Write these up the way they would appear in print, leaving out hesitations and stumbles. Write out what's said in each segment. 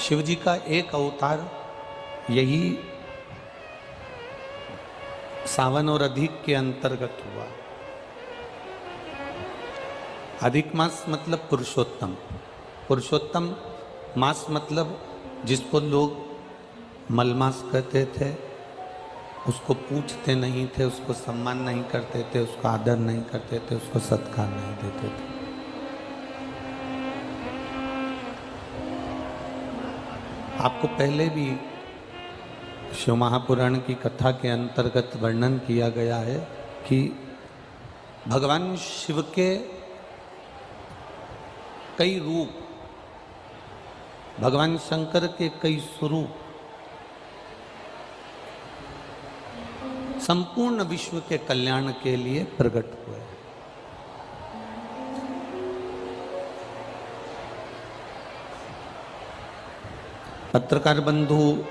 शिव जी का एक अवतार यही सावन और अधिक के अंतर्गत हुआ। अधिक मास मतलब पुरुषोत्तम, पुरुषोत्तम मास मतलब जिसको लोग मलमास कहते थे, उसको पूछते नहीं थे, उसको सम्मान नहीं करते थे, उसको आदर नहीं करते थे, उसको सत्कार नहीं देते थे। आपको पहले भी शिव महापुराण की कथा के अंतर्गत वर्णन किया गया है कि भगवान शिव के कई रूप, भगवान शंकर के कई स्वरूप संपूर्ण विश्व के कल्याण के लिए प्रकट हुए। पत्रकार बंधु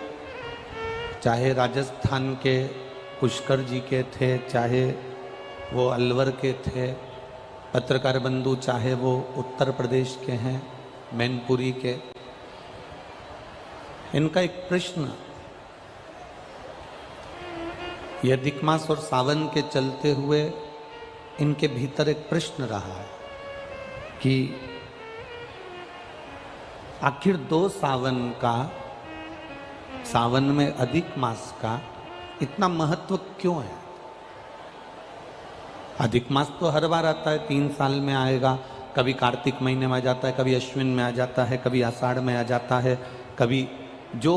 चाहे राजस्थान के पुष्कर जी के थे, चाहे वो अलवर के थे, पत्रकार बंधु चाहे वो उत्तर प्रदेश के हैं, मैनपुरी के, इनका एक प्रश्न ये अधिक मास और सावन के चलते हुए इनके भीतर एक प्रश्न रहा है कि आखिर दो सावन का, सावन में अधिक मास का इतना महत्व क्यों है? अधिक मास तो हर बार आता है, 3 साल में आएगा, कभी कार्तिक महीने में आ जाता है, कभी अश्विन में आ जाता है, कभी आषाढ़ में आ जाता है, कभी जो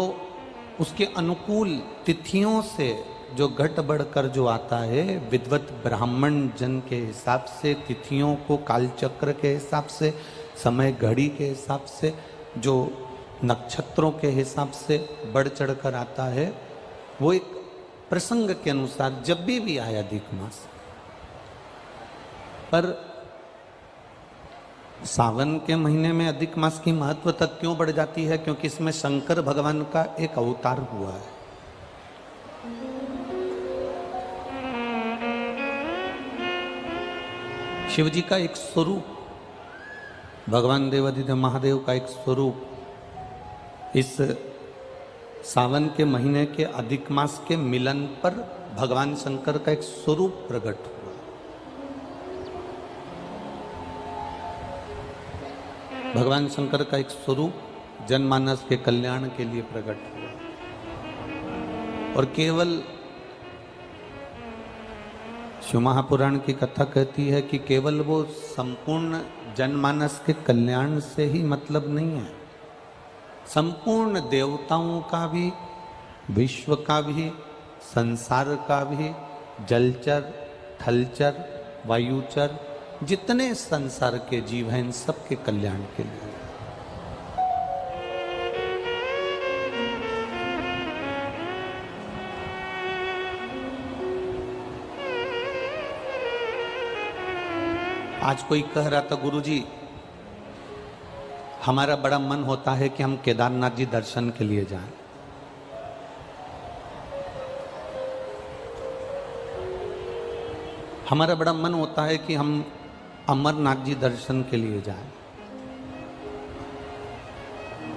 उसके अनुकूल तिथियों से जो घट बढ़कर जो आता है, विद्वत ब्राह्मण जन के हिसाब से, तिथियों को कालचक्र के हिसाब से, समय घड़ी के हिसाब से, जो नक्षत्रों के हिसाब से बढ़ चढ़ कर आता है, वो एक प्रसंग के अनुसार जब भी आया अधिक मास। पर सावन के महीने में अधिक मास की महत्वता क्यों बढ़ जाती है? क्योंकि इसमें शंकर भगवान का एक अवतार हुआ है। शिव जी का एक स्वरूप, भगवान देवाधिदेव महादेव का एक स्वरूप इस सावन के महीने के अधिक मास के मिलन पर भगवान शंकर का एक स्वरूप प्रकट हुआ। भगवान शंकर का एक स्वरूप जनमानस के कल्याण के लिए प्रकट हुआ। और केवल शिव महापुराण की कथा कहती है कि केवल वो संपूर्ण जनमानस के कल्याण से ही मतलब नहीं है, संपूर्ण देवताओं का भी, विश्व का भी, संसार का भी, जलचर, थलचर, वायुचर, जितने संसार के जीव हैं, इन सब के कल्याण के लिए। आज कोई कह रहा था, गुरुजी हमारा बड़ा मन होता है कि हम केदारनाथ जी दर्शन के लिए जाएं। हमारा बड़ा मन होता है कि हम अमरनाथ जी दर्शन के लिए जाएं।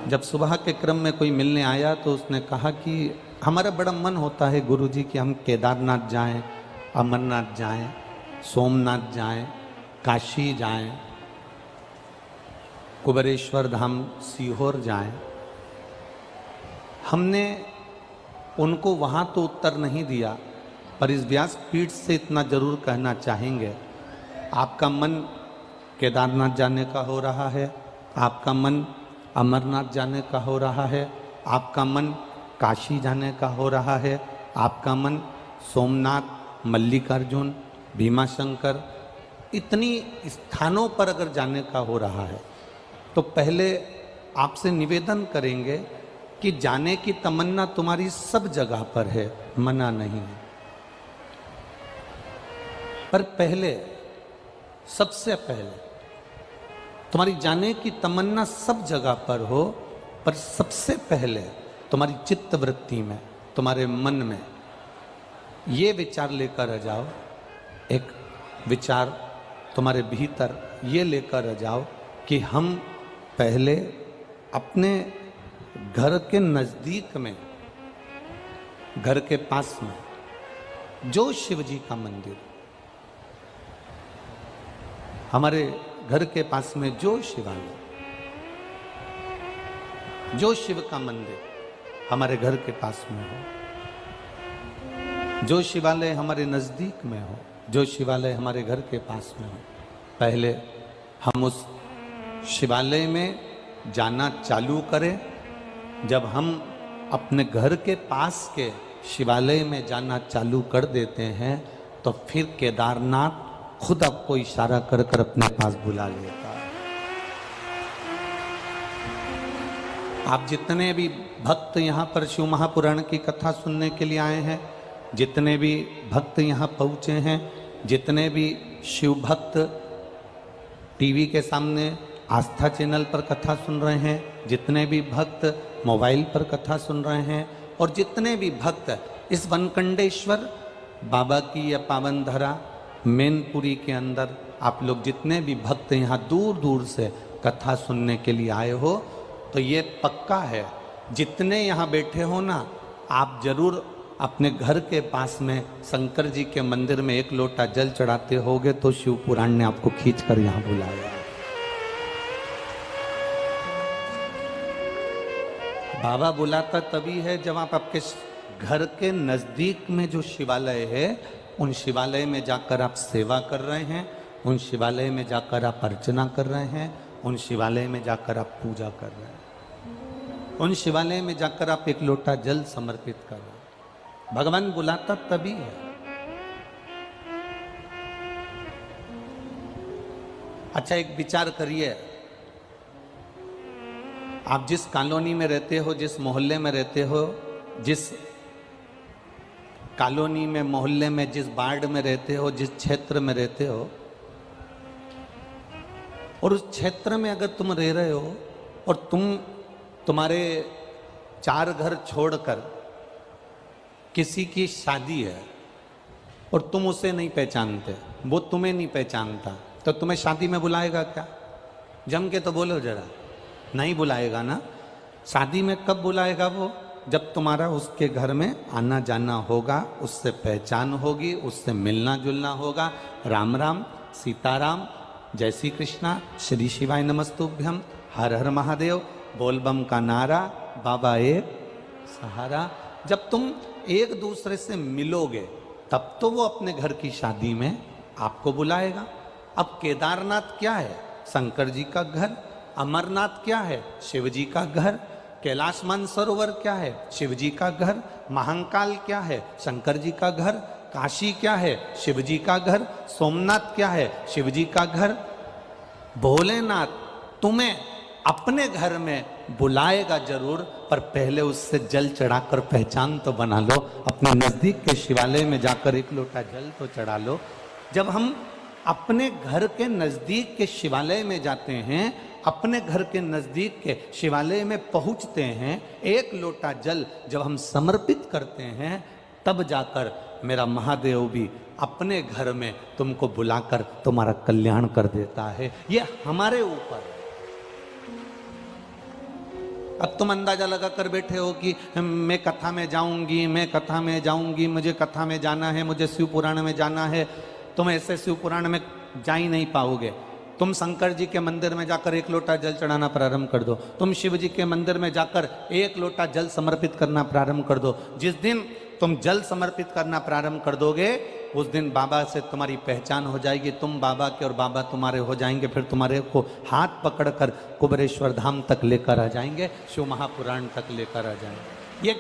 जब सुबह के क्रम में कोई मिलने आया तो उसने कहा कि हमारा बड़ा मन होता है गुरुजी कि हम केदारनाथ जाएं, अमरनाथ जाएं, सोमनाथ जाएं, काशी जाएं, कुबेरेश्वर धाम सीहोर जाएं। हमने उनको वहाँ तो उत्तर नहीं दिया, पर इस व्यासपीठ से इतना जरूर कहना चाहेंगे, आपका मन केदारनाथ जाने का हो रहा है, आपका मन अमरनाथ जाने का हो रहा है, आपका मन काशी जाने का हो रहा है, आपका मन सोमनाथ, मल्लिकार्जुन, भीमाशंकर, इतनी स्थानों पर अगर जाने का हो रहा है तो पहले आपसे निवेदन करेंगे कि जाने की तमन्ना तुम्हारी सब जगह पर है, मना नहीं है, पर पहले, सबसे पहले तुम्हारी जाने की तमन्ना सब जगह पर हो, पर सबसे पहले तुम्हारी चित्त वृत्ति में, तुम्हारे मन में ये विचार लेकर आ जाओ, एक विचार तुम्हारे भीतर ये लेकर आ जाओ कि हम पहले अपने घर के नजदीक में, घर के पास में जो शिव जी का मंदिर, हमारे घर के पास में जो शिवालय, जो शिव का मंदिर हमारे घर के पास में हो, जो शिवालय हमारे नजदीक में हो, जो शिवालय हमारे घर के पास में हो, पहले हम उस शिवालय में जाना चालू करें। जब हम अपने घर के पास के शिवालय में जाना चालू कर देते हैं तो फिर केदारनाथ खुद आपको इशारा कर कर अपने पास बुला लेता है। आप जितने भी भक्त यहाँ पर शिव महापुराण की कथा सुनने के लिए आए हैं, जितने भी भक्त यहाँ पहुँचे हैं, जितने भी शिव भक्त टीवी के सामने आस्था चैनल पर कथा सुन रहे हैं, जितने भी भक्त मोबाइल पर कथा सुन रहे हैं, और जितने भी भक्त इस वनकंडेश्वर बाबा की यह पावन धरा मैनपुरी के अंदर, आप लोग जितने भी भक्त यहाँ दूर दूर से कथा सुनने के लिए आए हो, तो ये पक्का है, जितने यहाँ बैठे हो ना, आप जरूर अपने घर के पास में शंकर जी के मंदिर में एक लोटा जल चढ़ाते होगे तो शिव पुराण ने आपको खींच कर यहाँ बुलाया। बाबा बुलाता तभी है जब आप आपके घर के नजदीक में जो शिवालय है, उन शिवालय में जाकर आप सेवा कर रहे हैं, उन शिवालय में जाकर आप अर्चना कर रहे हैं, उन शिवालय में जाकर आप पूजा कर रहे हैं, उन शिवालय में जाकर आप एक लोटा जल समर्पित कर रहे हैं। भगवान बुलाता तभी है। अच्छा, एक विचार करिए, आप जिस कॉलोनी में रहते हो, जिस मोहल्ले में रहते हो, जिस कॉलोनी में, मोहल्ले में, जिस वार्ड में रहते हो, जिस क्षेत्र में रहते हो, और उस क्षेत्र में अगर तुम रह रहे हो और तुम्हारे 4 घर छोड़कर किसी की शादी है और तुम उसे नहीं पहचानते, वो तुम्हें नहीं पहचानता, तो तुम्हें शादी में बुलाएगा क्या? जम के तो बोलो जरा, नहीं बुलाएगा ना। शादी में कब बुलाएगा वो? जब तुम्हारा उसके घर में आना जाना होगा, उससे पहचान होगी, उससे मिलना जुलना होगा। राम राम, सीताराम, जय श्री कृष्णा, श्री शिवाय नमस्तुभ्यम, हर हर महादेव, बोलबम का नारा, बाबा एक सहारा। जब तुम एक दूसरे से मिलोगे तब तो वो अपने घर की शादी में आपको बुलाएगा। अब केदारनाथ क्या है? शंकर जी का घर। अमरनाथ क्या है? शिव जी का घर। कैलाश मानसरोवर क्या है? शिव जी का घर। महाकाल क्या है? शंकर जी का घर। काशी क्या है? शिव जी का घर। सोमनाथ क्या है? शिव जी का घर। भोलेनाथ तुम्हें अपने घर में बुलाएगा जरूर, पर पहले उससे जल चढ़ाकर पहचान तो बना लो। अपने नजदीक के शिवालय में जाकर एक लोटा जल तो चढ़ा लो। जब हम अपने घर के नजदीक के शिवालय में जाते हैं, अपने घर के नजदीक के शिवालय में पहुंचते हैं, एक लोटा जल जब हम समर्पित करते हैं, तब जाकर मेरा महादेव भी अपने घर में तुमको बुलाकर तुम्हारा कल्याण कर देता है। ये हमारे ऊपर है। अब तुम अंदाजा लगा कर बैठे हो कि मैं कथा में जाऊंगी, मैं कथा में जाऊंगी, मुझे कथा में जाना है, मुझे शिव पुराण में जाना है। तुम ऐसे शिव पुराण में जा ही नहीं पाओगे। तुम शंकर जी के मंदिर में जाकर एक लोटा जल चढ़ाना प्रारंभ कर दो। तुम शिव जी के मंदिर में जाकर एक लोटा जल समर्पित करना प्रारंभ कर दो। जिस दिन तुम जल समर्पित करना प्रारंभ कर दोगे, उस दिन बाबा से तुम्हारी पहचान हो जाएगी, तुम बाबा के और बाबा तुम्हारे हो जाएंगे। फिर तुम्हारे को हाथ पकड़कर कुबेरेश्वर धाम तक लेकर आ जाएंगे, शिव महापुराण तक लेकर आ जाएंगे। ये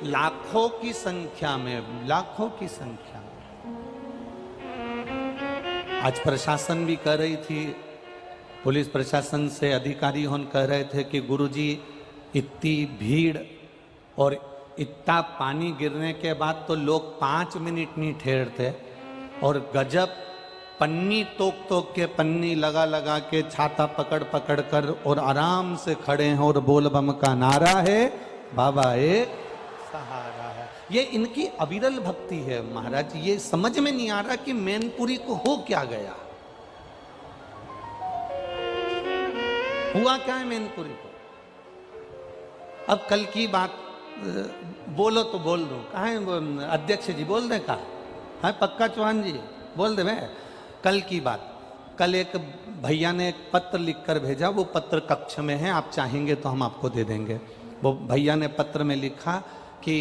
लाखों की संख्या में, लाखों की संख्या में। आज प्रशासन भी कह रही थी, पुलिस प्रशासन से अधिकारी होन कह रहे थे कि गुरुजी इतनी भीड़ और इतना पानी गिरने के बाद तो लोग 5 मिनट नहीं ठहरते, और गजब पन्नी तोक के, पन्नी लगा लगा के, छाता पकड़ पकड़ कर और आराम से खड़े हैं और बोल बम का नारा है, बाबा एक सहारा है। ये इनकी अविरल भक्ति है महाराज। ये समझ में नहीं आ रहा कि मैनपुरी को हो क्या गया, हुआ क्या है मैनपुरी को। अब कल की बात बोलो तो बोल दो, कहाँ अध्यक्ष जी बोल दें का? हाँ पक्का चौहान जी बोल दे। मैं कल की बात, कल एक भैया ने एक पत्र लिखकर भेजा, वो पत्र कक्ष में है, आप चाहेंगे तो हम आपको दे देंगे। वो भैया ने पत्र में लिखा कि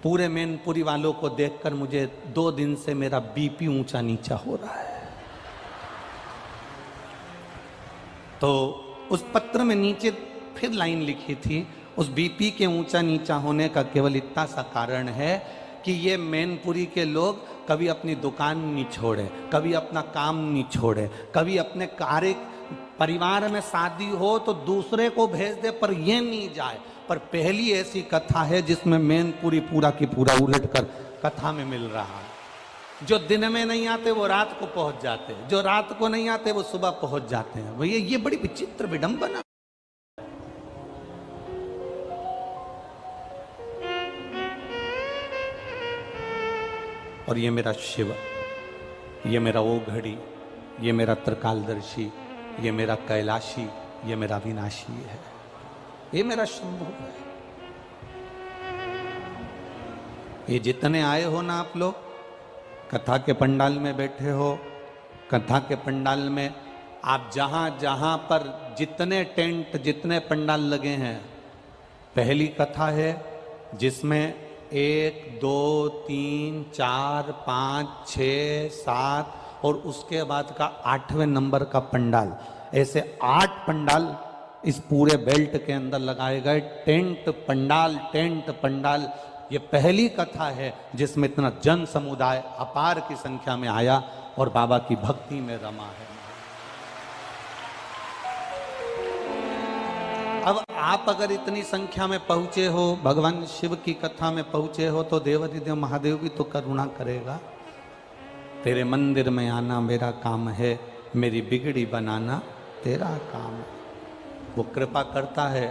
पूरे मैनपुरी वालों को देखकर मुझे 2 दिन से मेरा बीपी ऊंचा नीचा हो रहा है। तो उस पत्र में नीचे फिर लाइन लिखी थी, उस बीपी के ऊंचा नीचा होने का केवल इतना सा कारण है कि ये मैनपुरी के लोग कभी अपनी दुकान नहीं छोड़े, कभी अपना काम नहीं छोड़े, कभी अपने कार्य, परिवार में शादी हो तो दूसरे को भेज दे पर ये नहीं जाए। पर पहली ऐसी कथा है जिसमें मैनपुरी पूरा की पूरा उलट कर कथा में मिल रहा है। जो दिन में नहीं आते वो रात को पहुंच जाते हैं, जो रात को नहीं आते वो सुबह पहुंच जाते हैं। भैया ये बड़ी विचित्र विडंबना। और ये मेरा शिव, ये मेरा वो घड़ी, ये मेरा त्रिकालदर्शी, ये मेरा कैलाशी, ये मेरा विनाशी है, ये मेरा शंभु है। ये जितने आए हो ना आप लोग, कथा के पंडाल में बैठे हो, कथा के पंडाल में आप जहां जहां पर जितने टेंट, जितने पंडाल लगे हैं, पहली कथा है जिसमें 1 2 3 4 5 6 7 और उसके बाद का 8वें नंबर का पंडाल, ऐसे 8 पंडाल इस पूरे बेल्ट के अंदर लगाए गए। टेंट पंडाल, टेंट पंडाल, ये पहली कथा है जिसमें इतना जन समुदाय अपार की संख्या में आया और बाबा की भक्ति में रमा है। अब आप अगर इतनी संख्या में पहुंचे हो, भगवान शिव की कथा में पहुंचे हो, तो देवाधिदेव महादेव भी तो करुणा करेगा। तेरे मंदिर में आना मेरा काम है, मेरी बिगड़ी बनाना तेरा काम है। वो कृपा करता है,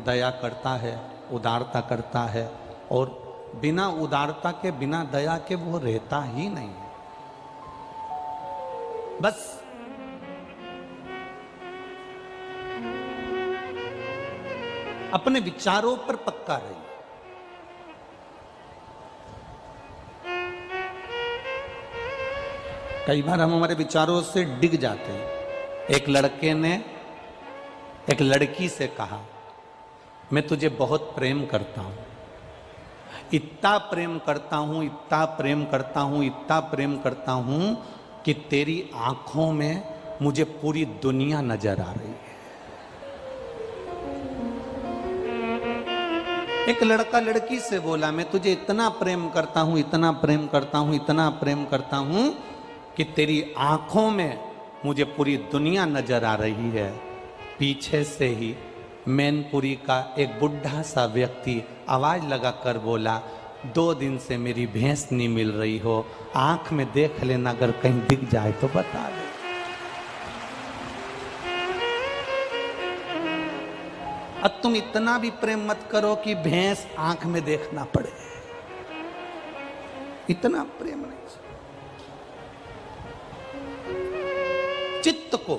दया करता है, उदारता करता है, और बिना उदारता के, बिना दया के वो रहता ही नहीं है। बस अपने विचारों पर पक्का रहिए। कई बार हम हमारे विचारों से डिग जाते हैं। एक लड़के ने एक लड़की से कहा, मैं तुझे बहुत प्रेम करता हूं, इतना प्रेम करता हूं, इतना प्रेम करता हूं, इतना प्रेम करता हूं कि तेरी आंखों में मुझे पूरी दुनिया नजर आ रही है। एक लड़का लड़की से बोला, मैं तुझे इतना प्रेम करता हूं, इतना प्रेम करता हूं, इतना प्रेम करता हूं कि तेरी आंखों में मुझे पूरी दुनिया नजर आ रही है। पीछे से ही मैनपुरी का एक बुढ़ा सा व्यक्ति आवाज लगाकर बोला, 2 दिन से मेरी भैंस नहीं मिल रही हो, आंख में देख लेना, अगर कहीं दिख जाए तो बता दे। अब तुम इतना भी प्रेम मत करो कि भैंस आंख में देखना पड़े, इतना प्रेम नहीं। चित्त को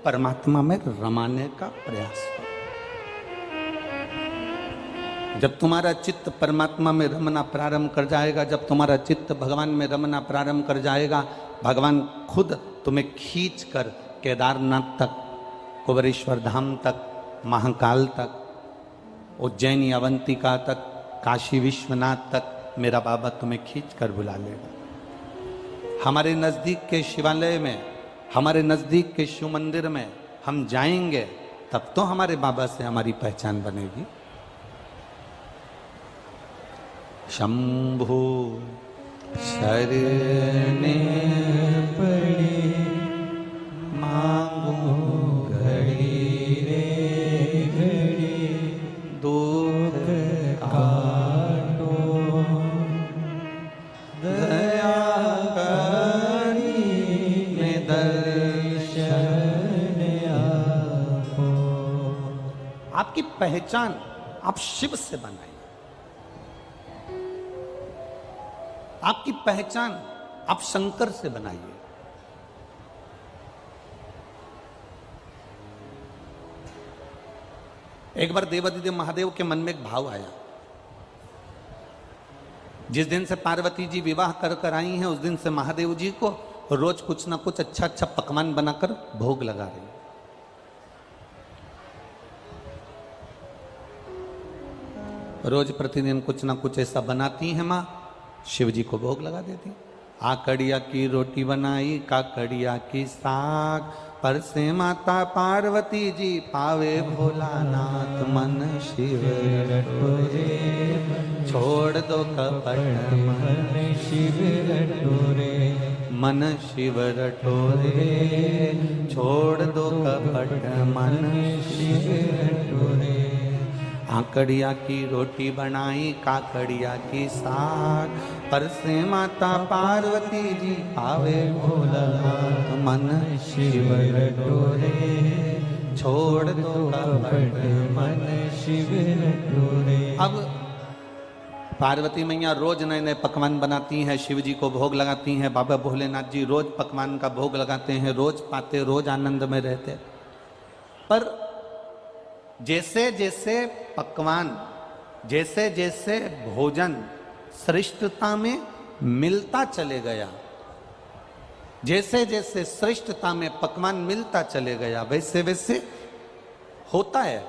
परमात्मा में रमाने का प्रयास करो। जब तुम्हारा चित्त परमात्मा में रमना प्रारंभ कर जाएगा, जब तुम्हारा चित्त भगवान में रमना प्रारंभ कर जाएगा, भगवान खुद तुम्हें खींच कर केदारनाथ तक, कुबेरेश्वर धाम तक, महाकाल तक, उज्जैनी अवंतिका तक, काशी विश्वनाथ तक मेरा बाबा तुम्हें खींच कर बुला लेगा। हमारे नज़दीक के शिवालय में, हमारे नज़दीक के शिव मंदिर में हम जाएंगे, तब तो हमारे बाबा से हमारी पहचान बनेगी। शंभु शरणे पड़े मांगो घड़ी रे घड़ी, दुख काटो दया करी में दर्शन आपो। आपकी पहचान आप शिव से बनाइए, आपकी पहचान आप शंकर से बनाइए। एक बार देवादिदेव महादेव के मन में एक भाव आया, जिस दिन से पार्वती जी विवाह कर कर आई हैं उस दिन से महादेव जी को रोज कुछ ना कुछ अच्छा अच्छा पकवान बनाकर भोग लगा रही। रोज प्रतिदिन कुछ ना कुछ ऐसा बनाती हैं माँ, शिव जी को भोग लगा देती। आकड़िया की रोटी बनाई, काकड़िया की साग, पर से माता पार्वती जी पावे भोलानाथ मन शिव रटोरे, छोड़ दो कपट मन शिव रटोरे, मन शिव रटोरे, छोड़ दो कपट मन शिव रटोरे। आकड़िया की रोटी बनाई, काकड़िया की साग, पर से माता पार्वती जी पावे भोलानाथ मन शिव रटोरे, छोड़ दो कपट मन शिव रटोरे। अब पार्वती मैया रोज नए नए पकवान बनाती हैं, शिव जी को भोग लगाती हैं। बाबा भोलेनाथ जी रोज पकवान का भोग लगाते हैं, रोज पाते, रोज आनंद में रहते। पर जैसे जैसे पकवान, जैसे जैसे भोजन श्रेष्ठता में मिलता चले गया, जैसे जैसे श्रेष्ठता में पकवान मिलता चले गया, वैसे वैसे होता है।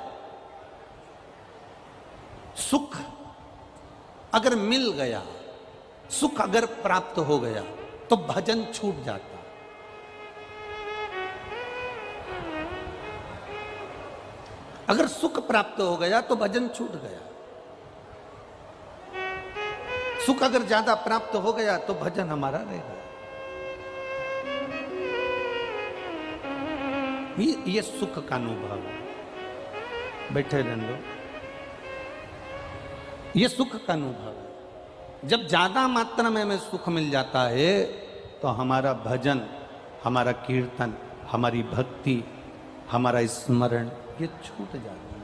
सुख अगर मिल गया, सुख अगर प्राप्त हो गया तो भजन छूट जाता। अगर सुख प्राप्त हो गया तो भजन छूट गया। सुख अगर ज्यादा प्राप्त हो गया तो भजन हमारा रहेगा। ये सुख का अनुभव है। बैठे रहने दो। ये सुख का अनुभव है। जब ज्यादा मात्रा में हमें सुख मिल जाता है तो हमारा भजन, हमारा कीर्तन, हमारी भक्ति, हमारा स्मरण ये छूट जाता है।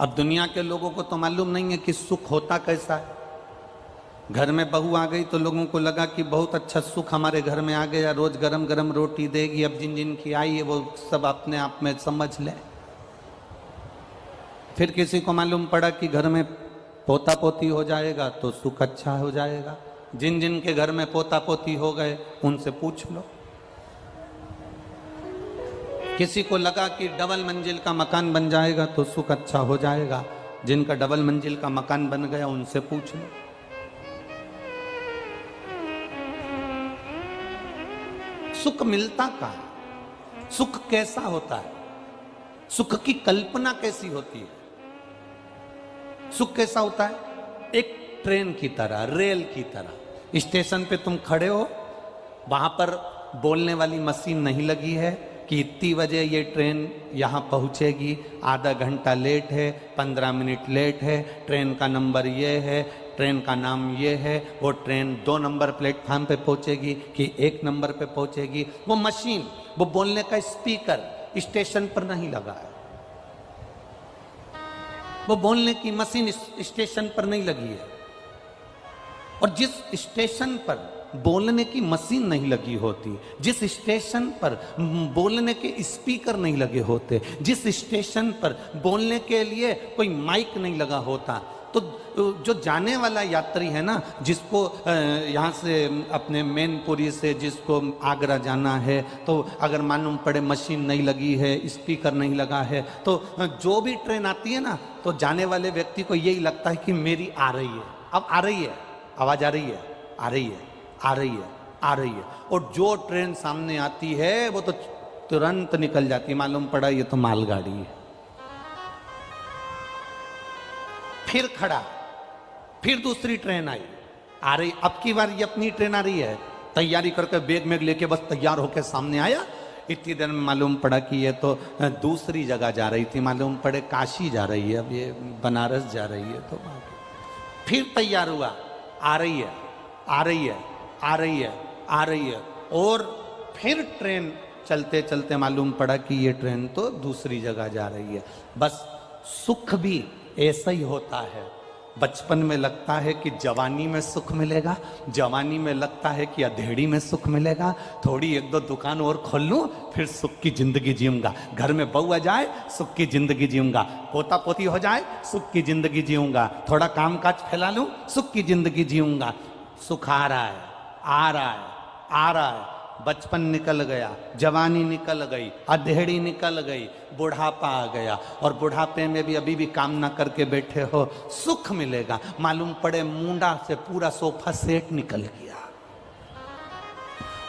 अब दुनिया के लोगों को तो मालूम नहीं है कि सुख होता कैसा है। घर में बहू आ गई तो लोगों को लगा कि बहुत अच्छा सुख हमारे घर में आ गया, रोज गरम गरम रोटी देगी। अब जिन जिन की आई है वो सब अपने आप में समझ ले। फिर किसी को मालूम पड़ा कि घर में पोता पोती हो जाएगा तो सुख अच्छा हो जाएगा। जिन जिन के घर में पोता पोती हो गए उनसे पूछ लो। किसी को लगा कि डबल मंजिल का मकान बन जाएगा तो सुख अच्छा हो जाएगा। जिनका डबल मंजिल का मकान बन गया उनसे पूछ लो। सुख मिलता कहाँ? सुख कैसा होता है? सुख की कल्पना कैसी होती है? सुख कैसा होता है? एक ट्रेन की तरह, रेल की तरह। स्टेशन पे तुम खड़े हो, वहां पर बोलने वाली मशीन नहीं लगी है कि इतनी बजे ये ट्रेन यहाँ पहुँचेगी, आधा घंटा लेट है, 15 मिनट लेट है, ट्रेन का नंबर ये है, ट्रेन का नाम ये है, वो ट्रेन 2 नंबर प्लेटफार्म पे पहुँचेगी कि 1 नंबर पे पहुँचेगी। वो मशीन, वो बोलने का स्पीकर स्टेशन पर नहीं लगा है। वो बोलने की मशीन स्टेशन पर नहीं लगी है। और जिस स्टेशन पर बोलने की मशीन नहीं लगी होती, जिस स्टेशन पर बोलने के स्पीकर नहीं लगे होते, जिस स्टेशन पर बोलने के लिए कोई माइक नहीं लगा होता, तो जो जाने वाला यात्री है ना, जिसको यहाँ से अपने मैनपुरी से जिसको आगरा जाना है, तो अगर मालूम पड़े मशीन नहीं लगी है, स्पीकर नहीं लगा है, तो जो भी ट्रेन आती है ना, तो जाने वाले व्यक्ति को यही लगता है कि मेरी आ रही है, अब आ रही है, आवाज आ रही है, आ रही है, आ रही है, आ रही है। और जो ट्रेन सामने आती है वो तो तुरंत निकल जाती, मालूम पड़ा ये तो मालगाड़ी है। फिर खड़ा, फिर दूसरी ट्रेन आई, आ रही, अब की बार ये अपनी ट्रेन आ रही है, तैयारी करके बैग में लेके बस तैयार होके सामने आया। इतनी देर में मालूम पड़ा कि ये तो दूसरी जगह जा रही थी, मालूम पड़े काशी जा रही है, अब ये बनारस जा रही है। तो फिर तैयार हुआ, आ रही है, आ रही है, आ रही है, आ रही है, और फिर ट्रेन चलते चलते मालूम पड़ा कि ये ट्रेन तो दूसरी जगह जा रही है। बस सुख भी ऐसा ही होता है। बचपन में लगता है कि जवानी में सुख मिलेगा, जवानी में लगता है कि अधेड़ी में सुख मिलेगा, थोड़ी एक दो दुकान और खोल लूं फिर सुख की जिंदगी जीऊंगा, घर में बहू आ जाए सुख की जिंदगी जीऊंगा, पोता पोती हो जाए सुख की जिंदगी जीऊंगा, थोड़ा कामकाज फैला लूं सुख की जिंदगी जीऊंगा। सुख आ रहा है, आ रहा है, आ रहा है। बचपन निकल गया, जवानी निकल गई, अधेड़ी निकल गई, बुढ़ापा आ गया, और बुढ़ापे में भी अभी भी काम ना करके बैठे हो, सुख मिलेगा। मालूम पड़े मुंडा से पूरा सोफा सेट निकल गया,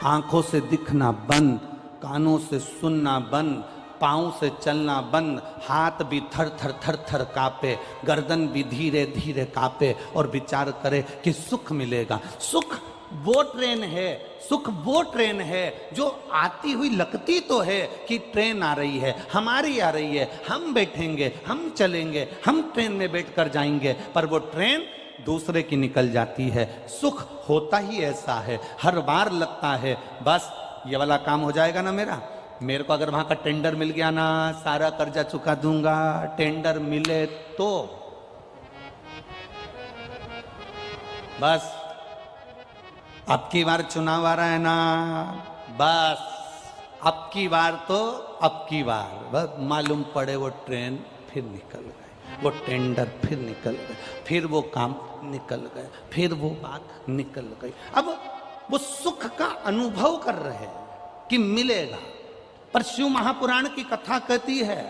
आंखों से दिखना बंद, कानों से सुनना बंद, पाँव से चलना बंद, हाथ भी थर थर थर थर कांपे, गर्दन भी धीरे धीरे कांपे, और विचार करे कि सुख मिलेगा। सुख वो ट्रेन है, सुख वो ट्रेन है जो आती हुई लगती तो है कि ट्रेन आ रही है, हमारी आ रही है, हम बैठेंगे, हम चलेंगे, हम ट्रेन में बैठकर जाएंगे, पर वो ट्रेन दूसरे की निकल जाती है। सुख होता ही ऐसा है, हर बार लगता है बस ये वाला काम हो जाएगा ना मेरा, मेरे को अगर वहां का टेंडर मिल गया ना सारा कर्जा चुका दूंगा, टेंडर मिले तो बस, अब की बार चुनाव आ रहा है ना, बस अब की बार तो अब की बार बस मालूम पड़े वो ट्रेन फिर निकल गए, वो टेंडर फिर निकल गए, फिर वो काम निकल गए, फिर वो बात निकल गई। अब वो सुख का अनुभव कर रहे हैं कि मिलेगा, पर शिव महापुराण की कथा कहती है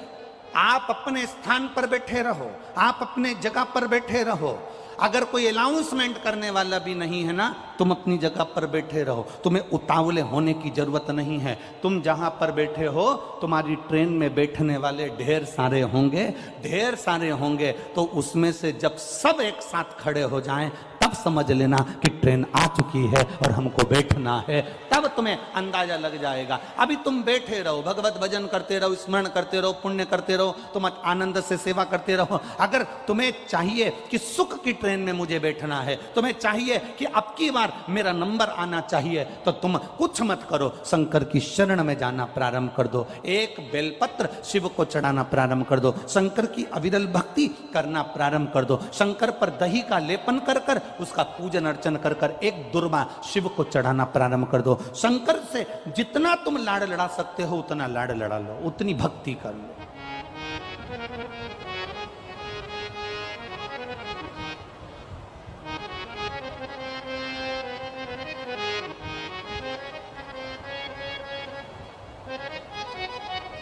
आप अपने स्थान पर बैठे रहो, आप अपने जगह पर बैठे रहो, अगर कोई अनाउंसमेंट करने वाला भी नहीं है ना, तुम अपनी जगह पर बैठे रहो, तुम्हें उतावले होने की जरूरत नहीं है। तुम जहां पर बैठे हो तुम्हारी ट्रेन में बैठने वाले ढेर सारे होंगे, ढेर सारे होंगे, तो उसमें से जब सब एक साथ खड़े हो जाएं तब समझ लेना कि ट्रेन आ चुकी है और हमको बैठना है, तब तुम्हें अंदाजा लग जाएगा। अभी तुम बैठे रहो, भगवत भजन करते रहो, स्मरण करते रहो, पुण्य करते रहो, तुम आनंद से सेवा करते रहो। अगर तुम्हें चाहिए कि सुख की ट्रेन में मुझे बैठना है, तुम्हें चाहिए कि अब की बार मेरा नंबर आना चाहिए, तो तुम कुछ मत करो, शंकर की शरण में जाना प्रारंभ कर दो, एक बेलपत्र शिव को चढ़ाना प्रारंभ कर दो, शंकर की अविरल भक्ति करना प्रारंभ कर दो, शंकर पर दही का लेपन कर कर उसका पूजन अर्चन कर कर एक दुर्वा शिव को चढ़ाना प्रारंभ कर दो। शंकर से जितना तुम लाड़ लड़ा सकते हो उतना लाड़ लड़ा लो, उतनी भक्ति कर लो।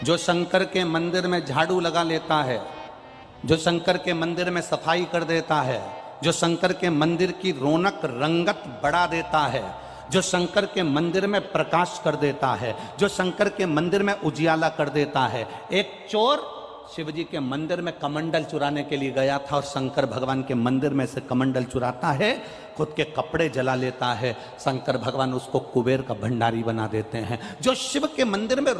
जो शंकर के मंदिर में झाड़ू लगा लेता है, जो शंकर के मंदिर में सफाई कर देता है, जो शंकर के मंदिर की रौनक रंगत बढ़ा देता है, जो शंकर के मंदिर में प्रकाश कर देता है, जो शंकर के मंदिर में उजियाला कर देता है। एक चोर शिवजी के मंदिर में कमंडल चुराने के लिए गया था और शंकर भगवान के मंदिर में से कमंडल चुराता है, खुद के कपड़े जला लेता है, शंकर भगवान उसको कुबेर का भंडारी बना देते हैं। जो शिव के मंदिर में